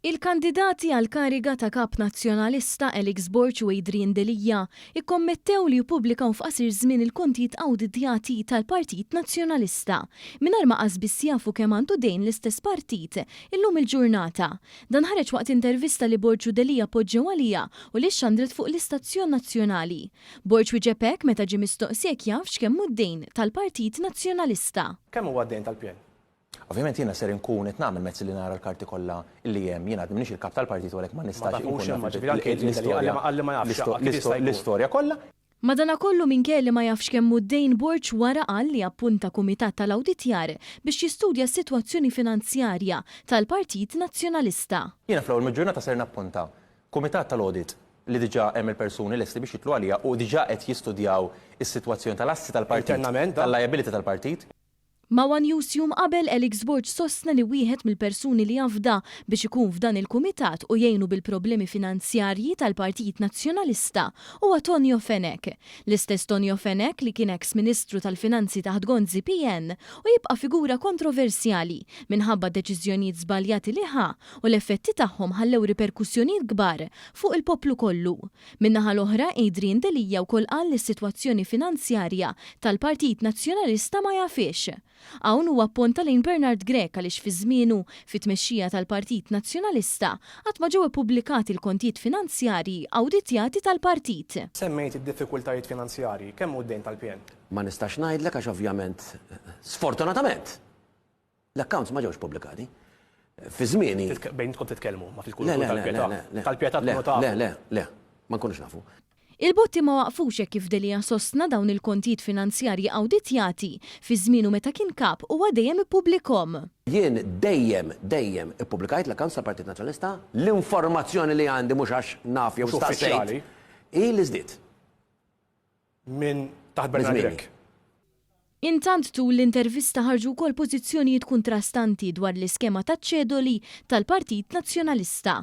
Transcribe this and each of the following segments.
Il-kandidati għal kariga ta' kap nazzjonalista Alex Borch u Adrian Delija ikkommettew li jippubblikaw f'qasir żmien il-kontijiet awditjati tal-Partit Nazzjonalista mingħajr ma qasbis jafu kemm għandu dejn l-istess partit illum il-ġurnata. Dan ħareġ waqt intervista li Borch u Delija poġġew għalija u li xandret fuq l-Istazzjon Nazzjonali. Borch wieġeb hekk meta ġie mistoqsijek jaf x'kemm hu d-dejn tal-Partit Nazzjonalista. Kemm huwa d-dejn tal-PN? Ovvjament jiena ser inkun qed nagħmel mezz li nara l-karti kollha illi hemm jiena minix il-kap tal-partit u għalhekk ma nistax l-istorja kollha. Madanakollu minkejja li ma jafx kemm hu d-dejn Borch wara qal li appunta kumitat tal-awditjar biex jistudja s-sitwazzjoni finanzjarja tal-Partit Nazzjonalista. Jiena fl-ewwel mill-ġurnata ser nappunta kumitat tal-audit li diġà hemm il-persuni lesti biex jitlu għalija u diġà qed jistudjaw is-sitwazzjoni tal-assi tal-partit tal-liability tal-partit. Ma' One News jum qabel Alex Borch sostna li wieħed mill-persuni li jafda biex ikun f'dan il-kumitat u jgħinu bil-problemi finanzjarji tal-Partit Nazzjonalista huwa Tonio Fenech. L-istess Tonio Fenech li kien ex-Ministru tal-Finanzi taħt Gonzi PN u jibqa' figura kontroversjali minħabba deċiżjonijiet żbaljati li ħa u l-effetti tagħhom ħallew riperkussjonijiet kbar fuq il-poplu kollu. Min-naħa l-oħra Adrian Delija wkoll qal li s-sitwazzjoni finanzjarja tal-Partit Nazzjonalista ma jafix. Hawn huwa appunta lejn Bernard Grech għaliex fi żmienu fit-tmexxija tal-Partit Nazzjonalista qatt ma ġew ippubblikati l-kontijiet finanzjarji awditjati tal-partit. Semmejt id-diffikultajiet finanzjarji, kemm hu d-dejn tal-PN? Ma nistax ngħidlek għax ovvjament sfortunatament l-accounts ma ġewx pubblikati. Fi żmieni. Bejn tkun titkellmu ma tkun tal-pjetà Le, ma nkunux nafu. Il-botti ma waqfux hekk kif Delija sostna dawn il-kontijiet finanzjarji awditjati fi żmienu meta kien kap u dejjem ippubblikhom. Jien dejjem ippubblikajt l-accounts tal-Partit Nazzjonalista, l-informazzjoni li għandi mhux għax naf jew uffiċjali li żdied. Minn taħt Bernard Grech. Intant tul l-intervista ħarġu wkoll pożizzjonijiet kontrastanti dwar l-iskema taċ-ċedoli tal-Partit Nazzjonalista.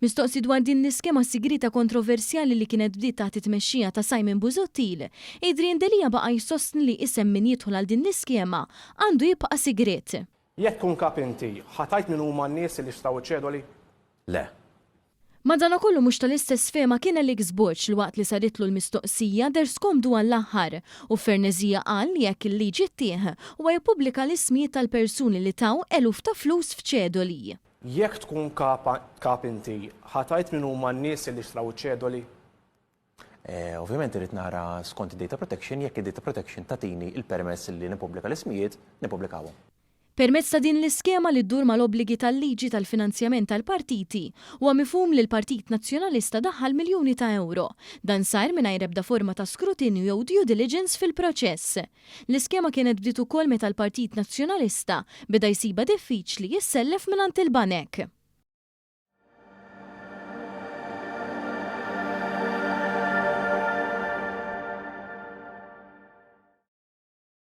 Mistoqsi dwar din l-iskema sigrita kontroversjali li kienet bdiet taħt it-tmexxija ta' Simon Busuttil, Adrian Delija baqa' jsostni li isem min jidħol għal din l-iskema għandu jibqa' sigret. Jekk tkun kap inti, ħatajt min huma n-nies li xtaw iċ-ċedoli? Le. Madanakollu mhux tal-istess fema kien Alex Borch li waqt li saritlu l-mistoqsija derskomdu għall-aħħar u f'Fernezija qal li jekk il-liġi ttieħ huwa jippubblika l-ismijiet tal-persuni li taw eluf ta' flus f'ċedoli. Jekk tkun kap inti, ħatajt min huma n-nies li xtraw iċ-ċedoli? Ovvjament irid nara skont id-data protection jekk id-data protection tatini il-permess li nippubblika l-ismijiet nippubblikawhom. Permezz ta' din l-iskema li ddur mal-obbligi tal-liġi tal-finanzjament tal-partiti huwa mifhum li l-Partit Nazzjonalista daħħal miljuni ta' euro. Dan sar mingħajr ebda forma ta' skrutinju jew due diligence fil-proċess. L-iskema kienet bdiet ukoll meta l-Partit Nazzjonalista beda jsiba diffiċli jissellef mingħand il-banek.